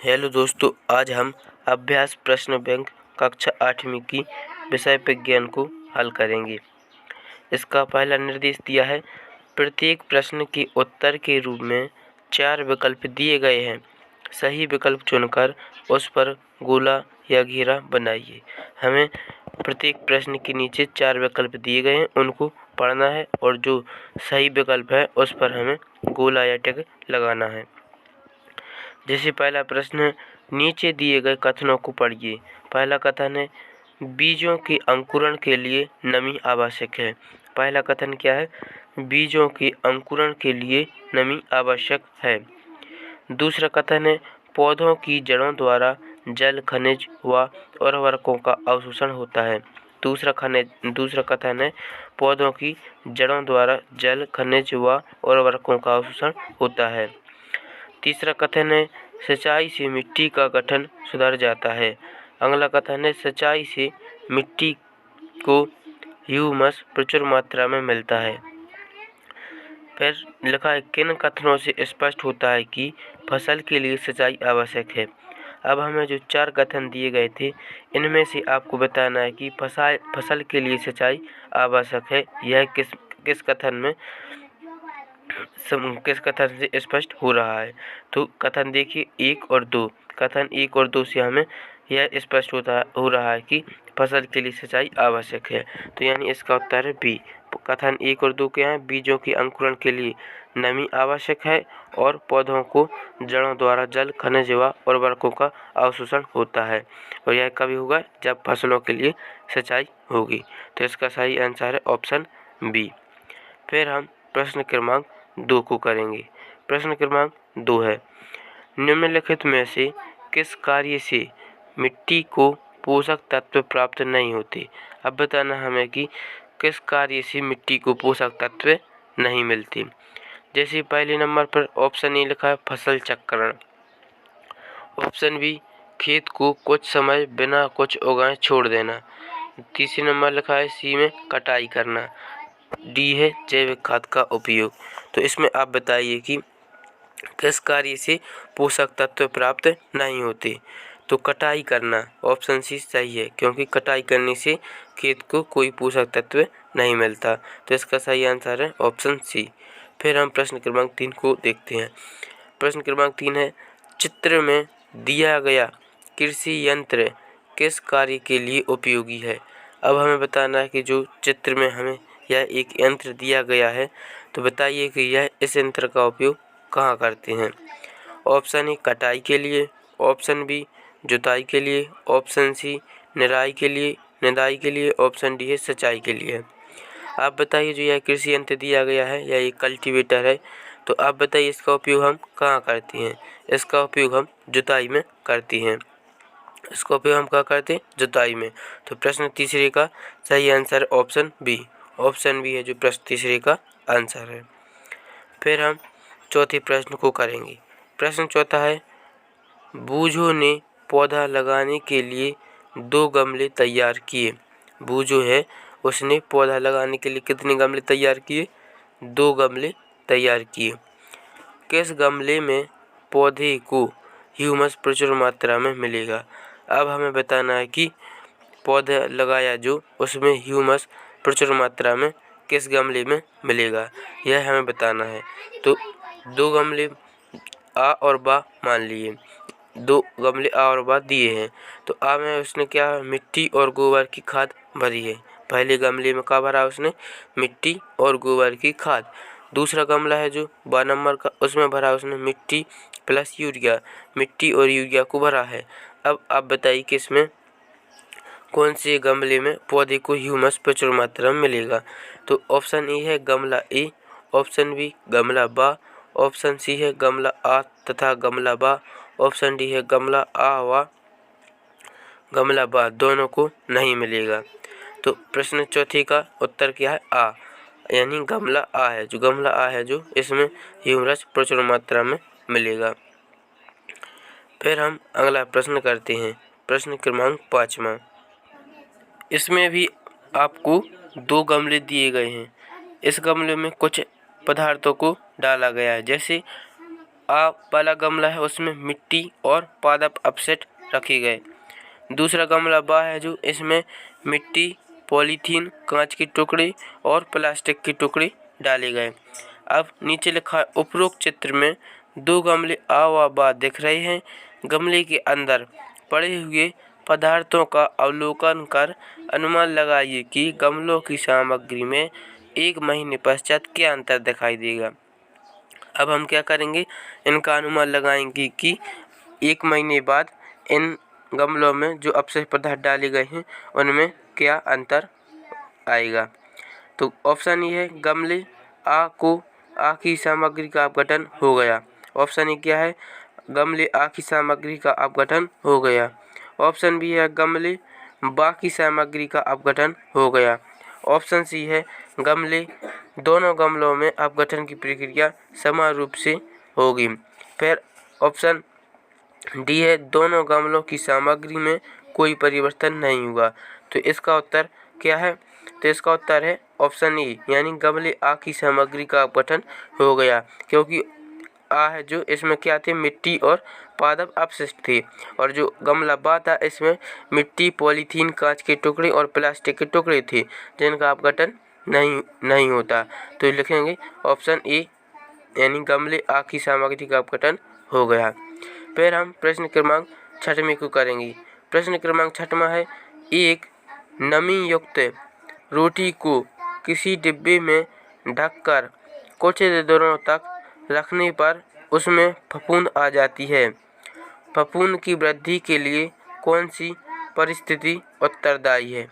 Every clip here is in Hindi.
हेलो दोस्तों, आज हम अभ्यास प्रश्न बैंक कक्षा 8वीं की विषय विज्ञान को हल करेंगे। इसका पहला निर्देश दिया है, प्रत्येक प्रश्न के उत्तर के रूप में 4 विकल्प दिए गए हैं। सही विकल्प चुनकर उस पर गोला या घेरा बनाइए। हमें प्रत्येक प्रश्न के नीचे 4 विकल्प दिए गए हैं, उनको पढ़ना है और जो सही विकल्प है उस पर हमें गोला या टिक लगाना है। जैसे पहला प्रश्न, नीचे दिए गए कथनों को पढ़िए। पहला कथन है, बीजों के अंकुरण के लिए नमी आवश्यक है। पहला कथन क्या है? बीजों के अंकुरण के लिए नमी आवश्यक है। दूसरा कथन है, पौधों की जड़ों द्वारा जल, खनिज व उर्वरकों का अवशोषण होता है। दूसरा कथन है, पौधों की जड़ों द्वारा जल, खनिज व उर्वरकों का अवशोषण होता है। तीसरा कथन है, सिंचाई से मिट्टी का गठन सुधर जाता है। अगला कथन है, सिंचाई से मिट्टी को ह्यूमस प्रचुर मात्रा में मिलता है। फिर लिखा है, किन कथनों से स्पष्ट होता है कि फसल के लिए सिंचाई आवश्यक है। अब हमें जो 4 कथन दिए गए थे, इनमें से आपको बताना है कि फसल के लिए सिंचाई आवश्यक है। यह किस कथन से स्पष्ट हो रहा है। तो कथन देखिए 1 और 2। कथन 1 और 2 से हमें यह स्पष्ट हो रहा है कि फसल के लिए सिंचाई आवश्यक है। तो यानी इसका उत्तर है बी। कथन 1 और 2 क्या है? बीजों के अंकुरण के लिए नमी आवश्यक है और पौधों को जड़ों द्वारा जल, खनिज व उर्वरकों का अवशोषण होता है। और यह कभी होगा? जब फसलों के लिए सिंचाई होगी। तो इसका सही आंसर है ऑप्शन बी। फिर हम प्रश्न क्रमांक 2 को करेंगे। प्रश्न क्रमांक 2 है, निम्नलिखित में से किस कार्य से मिट्टी को पोषक तत्व प्राप्त नहीं होते। अब बताना हमें कि किस कार्य से मिट्टी को पोषक तत्व नहीं मिलते। जैसे पहले नंबर पर ऑप्शन ए लिखा है, फसल चक्रण। ऑप्शन बी, खेत को कुछ समय बिना कुछ उगाए छोड़ देना। तीसरे नंबर लिखा है सी में, कटाई करना। डी है, जैविक खाद का उपयोग। तो इसमें आप बताइए कि किस कार्य से पोषक तत्व प्राप्त नहीं होते। तो कटाई करना, ऑप्शन सी सही है, क्योंकि कटाई करने से खेत को कोई पोषक तत्व नहीं मिलता। तो इसका सही आंसर है ऑप्शन सी। फिर हम प्रश्न क्रमांक 3 को देखते हैं। प्रश्न क्रमांक 3 है, चित्र में दिया गया कृषि यंत्र किस कार्य के लिए उपयोगी है। अब हमें बताना है कि जो चित्र में हमें यह एक यंत्र दिया गया है, तो बताइए कि यह इस यंत्र का उपयोग कहाँ करते हैं। ऑप्शन ए, कटाई के लिए। ऑप्शन बी, जुताई के लिए। ऑप्शन सी, निराई के लिए। ऑप्शन डी है, सिंचाई के लिए। आप बताइए, जो यह कृषि यंत्र दिया गया है, यह एक कल्टीवेटर है। तो आप बताइए, इसका उपयोग हम कहाँ करते हैं। इसका उपयोग हम जुताई में करते हैं। इसका उपयोग हम कहाँ करते हैं? जुताई में। तो प्रश्न तीसरे का सही answer option B. Option B है जो प्रश्न तीसरे का आंसर है। फिर हम चौथे प्रश्न को करेंगे। प्रश्न चौथा है, बूझो ने पौधा लगाने के लिए 2 गमले तैयार किए। बूझो है, उसने पौधा लगाने के लिए कितने गमले तैयार किए? 2 गमले तैयार किए। किस गमले में पौधे को ह्यूमस प्रचुर मात्रा में मिलेगा। अब हमें बताना है कि पौधा लगाया जो, उसमें ह्यूमस प्रचुर मात्रा में किस गमले में मिलेगा, यह हमें बताना है। तो 2 गमले आ और बा मान लिए, 2 गमले आ और बा दिए हैं। तो आ में उसने क्या, मिट्टी और गोबर की खाद भरी है। पहले गमले में क्या भरा उसने? मिट्टी और गोबर की खाद। दूसरा गमला है जो बा नंबर का, उसमें भरा उसने मिट्टी प्लस यूरिया, मिट्टी और यूरिया को भरा है। अब आप बताइए कि इसमें कौन से गमले में पौधे को ह्यूमस प्रचुर मात्रा में मिलेगा। तो ऑप्शन ए है गमला ए। ऑप्शन बी गमला बा। ऑप्शन सी है गमला आ तथा गमला बा। ऑप्शन डी है गमला आ व गमला बा दोनों को नहीं मिलेगा। तो प्रश्न चौथे का उत्तर क्या है? आ, यानी गमला आ है। जो गमला आ है जो, इसमें ह्यूमस प्रचुर मात्रा में मिलेगा। फिर हम अगला प्रश्न करते हैं। प्रश्न क्रमांक 5वां। इसमें भी आपको 2 गमले दिए गए हैं। इस गमले में कुछ पदार्थों को डाला गया है। जैसे आ वाला गमला है उसमें मिट्टी और पादप अपशिष्ट रखे गए। दूसरा गमला बा है जो इसमें मिट्टी, पॉलीथीन, कांच के टुकड़े और प्लास्टिक के टुकड़े डाले गए। अब नीचे लिखा है उपरोक्त चित्र में दो गमले आ व बा दिख रहे हैं। गमले के अंदर पड़े हुए पदार्थों का अवलोकन कर अनुमान लगाइए कि गमलों की सामग्री में 1 महीने पश्चात क्या अंतर दिखाई देगा। अब हम क्या करेंगे, इनका अनुमान लगाएंगे कि 1 महीने बाद इन गमलों में जो अपशिष्ट पदार्थ डाले गए हैं उनमें क्या अंतर आएगा। तो ऑप्शन ए है गमले आ की सामग्री का अपघटन हो गया। ऑप्शन ए क्या है, गमले आ की सामग्री का अपघटन हो गया। ऑप्शन बी है गमले बा की सामग्री का अपघटन हो गया। ऑप्शन सी है गमले दोनों गमलों में अपघटन की प्रक्रिया समान रूप से होगी। फिर ऑप्शन डी है दोनों गमलों की सामग्री में कोई परिवर्तन नहीं हुआ। तो इसका उत्तर क्या है, तो इसका उत्तर है ऑप्शन ए, यानी गमले आ की सामग्री का अपघटन हो गया, क्योंकि आ है जो इसमें क्या थे, मिट्टी और पादप अपशिष्ट थे, और जो गमला बा था इसमें मिट्टी, पॉलीथीन, कांच के टुकड़े और प्लास्टिक के टुकड़े थे जिनका अपघटन नहीं होता। तो लिखेंगे ऑप्शन ए, यानी गमले आ की सामग्री का अपघटन हो गया। फिर हम प्रश्न क्रमांक 6 को करेंगे। प्रश्न क्रमांक 6 है, एक नमी युक्त रोटी को किसी डिब्बे में ढककर कुछ दिनों तक रखने पर उसमें फफूंद आ जाती है। फफूंद की वृद्धि के लिए कौन सी परिस्थिति उत्तरदायी है।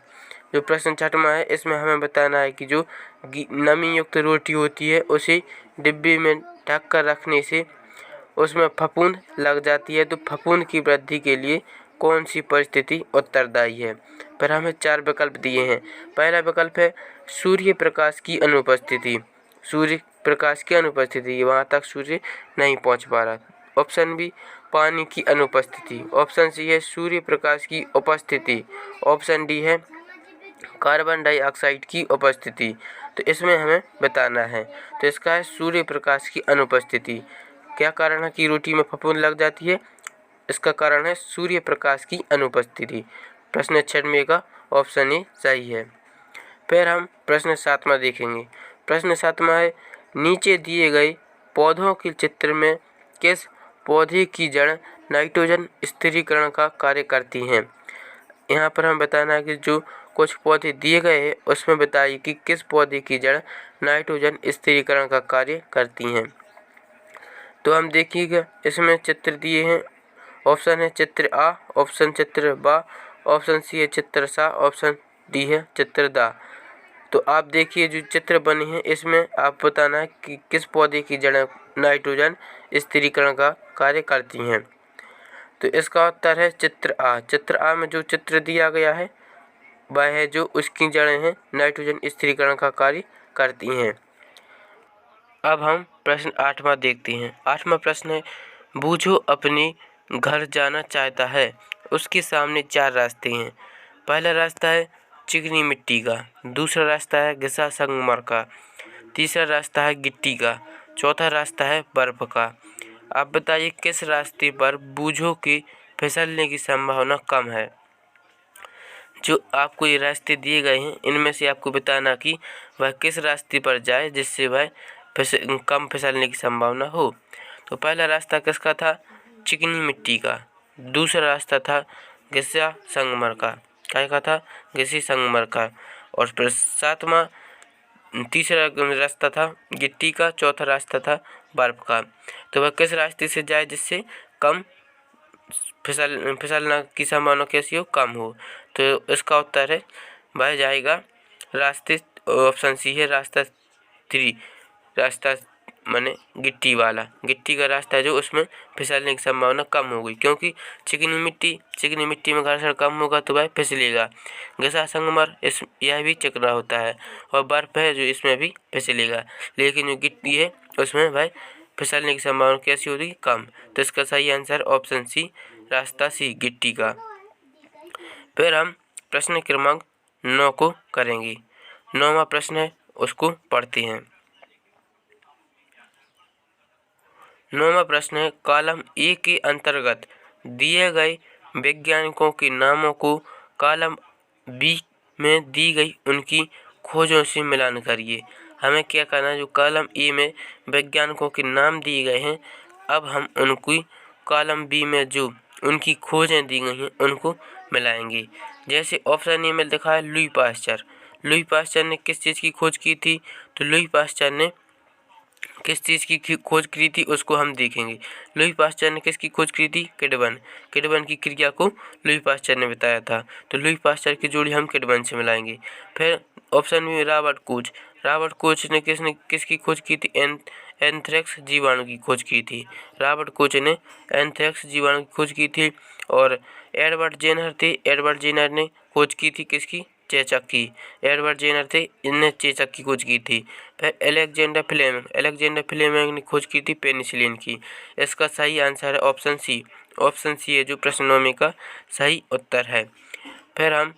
जो प्रश्न 6 है इसमें हमें बताना है कि जो नमी युक्त रोटी होती है उसे डिब्बे में ढक कर रखने से उसमें फफूंद लग जाती है, तो फफूंद की वृद्धि के लिए कौन सी परिस्थिति उत्तरदायी है। फिर हमें 4 विकल्प दिए हैं। पहला विकल्प है सूर्य प्रकाश की अनुपस्थिति। सूर्य प्रकाश की अनुपस्थिति, वहाँ तक सूर्य नहीं पहुँच पा रहा। ऑप्शन बी पानी की अनुपस्थिति। ऑप्शन सी है सूर्य प्रकाश की उपस्थिति। ऑप्शन डी है कार्बन डाइऑक्साइड की उपस्थिति। तो इसमें हमें बताना है, तो इसका है सूर्य प्रकाश की अनुपस्थिति। क्या कारण है कि रोटी में फफूंद लग जाती है, इसका कारण है सूर्य प्रकाश की अनुपस्थिति। प्रश्न 6 का ऑप्शन ए सही है। फिर हम प्रश्न 7 देखेंगे। प्रश्न 7 है, नीचे दिए गए पौधों के चित्र में किस पौधे की जड़ नाइट्रोजन स्थिरीकरण का कार्य करती हैं। यहाँ पर हम बताना है कि जो कुछ पौधे दिए गए हैं उसमें बताइए कि किस पौधे की जड़ नाइट्रोजन स्थिरीकरण का कार्य करती हैं। तो हम देखिएगा इसमें चित्र दिए हैं। ऑप्शन है चित्र आ, ऑप्शन चित्र बा, ऑप्शन सी है चित्र सा, ऑप्शन डी है चित्र दा। तो आप देखिए जो चित्र बने हैं इसमें आप बताना है कि किस पौधे की जड़ें नाइट्रोजन स्थिरीकरण का कार्य करती हैं। तो इसका उत्तर है चित्र आ। चित्र आ में जो चित्र दिया गया है वह है जो उसकी जड़ें हैं नाइट्रोजन स्थिरीकरण का कार्य करती हैं। अब हम प्रश्न 8 देखते हैं। 8वां प्रश्न है, बूझो अपने घर जाना चाहता है, उसके सामने 4 रास्ते हैं। पहला रास्ता है चिकनी मिट्टी का, दूसरा रास्ता है घिसा संगमर का, तीसरा रास्ता है गिट्टी का, चौथा रास्ता है बर्फ का। आप बताइए किस रास्ते पर बूझो के फिसलने की संभावना कम है। जो आपको ये रास्ते दिए गए हैं इनमें से आपको बताना कि वह किस रास्ते पर जाए जिससे वह कम फिसलने की संभावना हो। तो पहला रास्ता किसका था, चिकनी मिट्टी का। दूसरा रास्ता था घिसा संगमर का, क्या का था, घिसी संगमर का। और फिर तीसरा रास्ता था गिट्टी का, चौथा रास्ता था बर्फ का। तो वह किस रास्ते से जाए जिससे कम फिसलना की संभावना कैसी हो, कम हो। तो इसका उत्तर है वह जाएगा रास्ते, ऑप्शन सी है रास्ता 3, रास्ता माने गिट्टी वाला। गिट्टी का रास्ता है जो उसमें फिसलने की संभावना कम होगी, क्योंकि चिकनी मिट्टी में घर्षण कम होगा तो वह फिसलेगा। घिसा संगमर यह भी चिकना होता है, और बर्फ है जो इसमें भी फिसलेगा, लेकिन जो गिट्टी है उसमें वह फिसलने की संभावना कैसी होगी, कम। तो इसका सही आंसर ऑप्शन सी, रास्ता सी, गिट्टी का। फिर हम प्रश्न क्रमांक 9 को करेंगे। 9वां प्रश्न है उसको पढ़ते हैं। 9वां प्रश्न है, कॉलम ए के अंतर्गत दिए गए वैज्ञानिकों के नामों को कॉलम बी में दी गई उनकी खोजों से मिलान करिए। हमें क्या करना है, जो कॉलम ए में वैज्ञानिकों के नाम दिए गए हैं, अब हम उनकी कॉलम बी में जो उनकी खोजें दी गई हैं उनको मिलाएंगे। जैसे ऑप्शन ए में लिखा है लुई पास्चर। लुई पास्चर ने किस चीज़ की खोज की थी? तो लुई पास्चर ने किस चीज़ की खोज की थी उसको हम देखेंगे। लुई पास्चर ने किसकी खोज की थी? किडबन। किडबन की क्रिया को लुई पास्चर ने बताया था, तो लुई पास्चर की जोड़ी हम किडबन से मिलाएंगे। फिर ऑप्शन में रॉबर्ट कोच। रॉबर्ट कोच ने किसकी खोज की थी? एंथ्रेक्स जीवाणु की खोज की थी। रॉबर्ट कोच ने एंथ्रेक्स जीवाणु की खोज की थी। और एडवर्ड जेनर थे, एडवर्ड जेनर ने खोज की थी किसकी? चेचक की। एडवर्ड जेनर थे, इनने चेचक की खोज की थी। फिर अलेक्जेंडर फ्लेमिंग। अलेक्जेंडर फ्लेमिंग ने खोज की थी पेनिसिलिन की। इसका सही आंसर है ऑप्शन सी। ऑप्शन सी है जो प्रश्न 9 का सही उत्तर है। फिर हम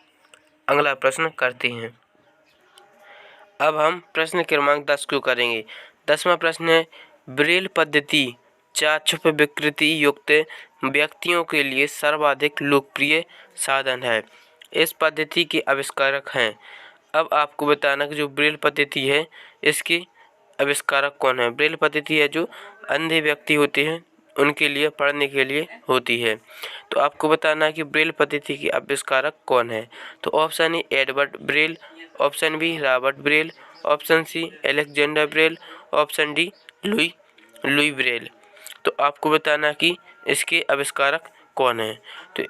अगला प्रश्न करते हैं। अब हम प्रश्न क्रमांक 10 को करेंगे। 10वां प्रश्न है, ब्रेल पद्धति चाक्षुष विकृति युक्त व्यक्तियों के लिए सर्वाधिक लोकप्रिय साधन है। इस पद्धति के आविष्कारक हैं। अब आपको बताना कि जो ब्रेल पद्धति है इसके आविष्कारक कौन है। ब्रेल पद्धति है जो अंधे व्यक्ति होते हैं उनके लिए पढ़ने के लिए होती है। तो आपको बताना है कि ब्रेल पद्धति के आविष्कारक कौन है। तो option A Edward Braille, option B Robert Braille, option C Alexander Braille, option D Louis Braille. तो आपको बताना कि इसके आविष्कारक कौन है। तो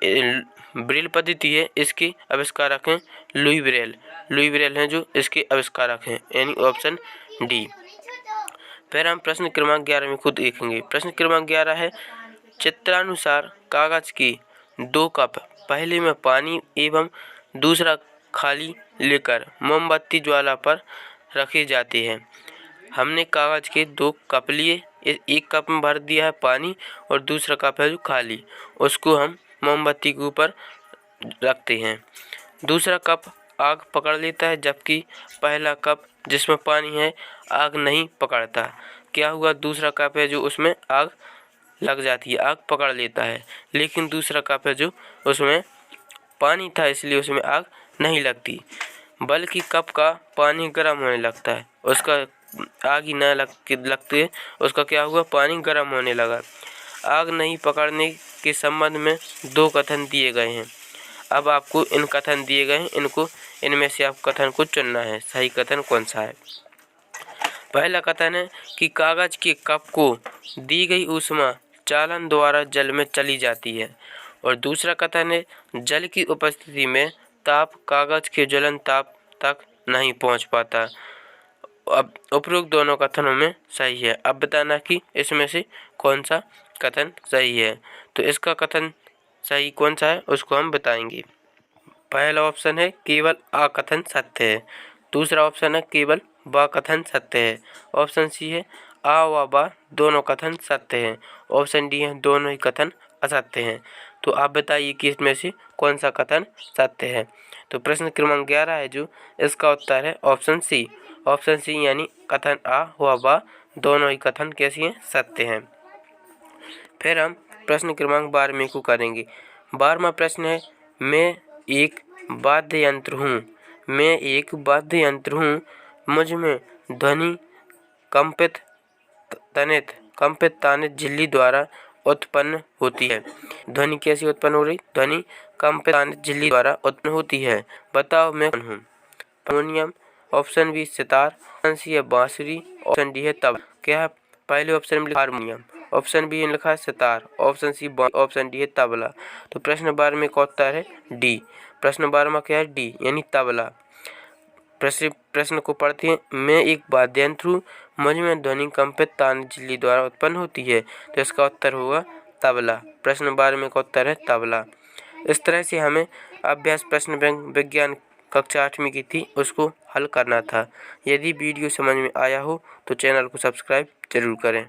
ब्रेल पद्धति है, इसके आविष्कारक हैं लुई ब्रेल। लुई ब्रेल हैं जो इसके आविष्कारक हैं, यानी ऑप्शन डी। फिर हम प्रश्न क्रमांक 11 में खुद देखेंगे। प्रश्न क्रमांक 11 है, चित्रानुसार कागज के 2 कप पहले में पानी एवं दूसरा खाली लेकर मोमबत्ती ज्वाला पर रखे जाते हैं। हमने कागज के 2 कप लिए, एक कप में भर दिया है पानी और दूसरा कप है जो खाली, उसको हम मोमबत्ती के ऊपर रखते हैं। दूसरा कप आग पकड़ लेता है जबकि पहला कप जिसमें पानी है आग नहीं पकड़ता। क्या हुआ? दूसरा कप है जो उसमें आग लग जाती है, आग पकड़ लेता है, लेकिन दूसरा कप है जो उसमें पानी था इसलिए उसमें आग नहीं लगती, बल्कि कप का पानी गर्म होने लगता है। उसका आग ही न लगते उसका क्या हुआ? पानी गर्म होने लगा। आग नहीं पकड़ने के संबंध में 2 कथन दिए गए हैं। अब आपको इन कथन दिए गए हैं, इनमें से आप कथन को चुनना है, सही कथन कौन सा है। पहला कथन है कि कागज के कप को दी गई ऊष्मा चालन द्वारा जल में चली जाती है। और दूसरा कथन है, जल की उपस्थिति में ताप कागज के ज्वलन ताप तक नहीं पहुंच पाता। अब उपरोक्त दोनों कथनों में सही है। अब बताना कि इसमें से कौन सा कथन सही है। तो इसका कथन सही कौन सा है उसको हम बताएंगे। पहला ऑप्शन है केवल आ कथन सत्य है। दूसरा ऑप्शन है केवल ब कथन सत्य है। ऑप्शन सी है आ व बा दोनों कथन सत्य हैं। ऑप्शन डी है दोनों ही कथन असत्य हैं। तो आप बताइए कि इसमें से कौन सा कथन सत्य है। तो प्रश्न क्रमांक 11 है जो इसका उत्तर है ऑप्शन सी। ऑप्शन सी यानी कथन आ व बा दोनों ही कथन कैसी हैं? सत्य हैं। फिर हम प्रश्न क्रमांक 12 को करेंगे। 12वां प्रश्न है, मैं एक वाद्य यंत्र हूँ। मैं एक वाद्य यंत्र हूँ, मुझ में ध्वनि कंपित तानित झिल्ली द्वारा उत्पन्न होती है। ध्वनि कैसी उत्पन्न हो रही? ध्वनि कंपित तानित झिल्ली द्वारा उत्पन्न होती है। बताओ मैं कौन हूँ? Harmonium, option B sitar, option C है बांसुरी, ऑप्शन डी है तबला। क्या है? पहले ऑप्शन में लिखा हारमोनियम, ऑप्शन बी में लिखा है sitar, option C option D है तबला। तो प्रश्न 12 का उत्तर है डी। प्रश्न 12 क्या है? डी यानी तबला। प्रश्न को पढ़ते हैं। मैं एक वाद्य यंत्र हूँ, मुझ में ध्वनि कंपित तानित झिल्ली द्वारा उत्पन्न होती है। तो इसका उत्तर होगा तबला। प्रश्न 12 का उत्तर है तबला। इस तरह से हमें अभ्यास प्रश्न बैंक विज्ञान कक्षा 8वीं की थी उसको हल करना था। यदि वीडियो समझ में आया हो तो चैनल को सब्सक्राइब जरूर करें।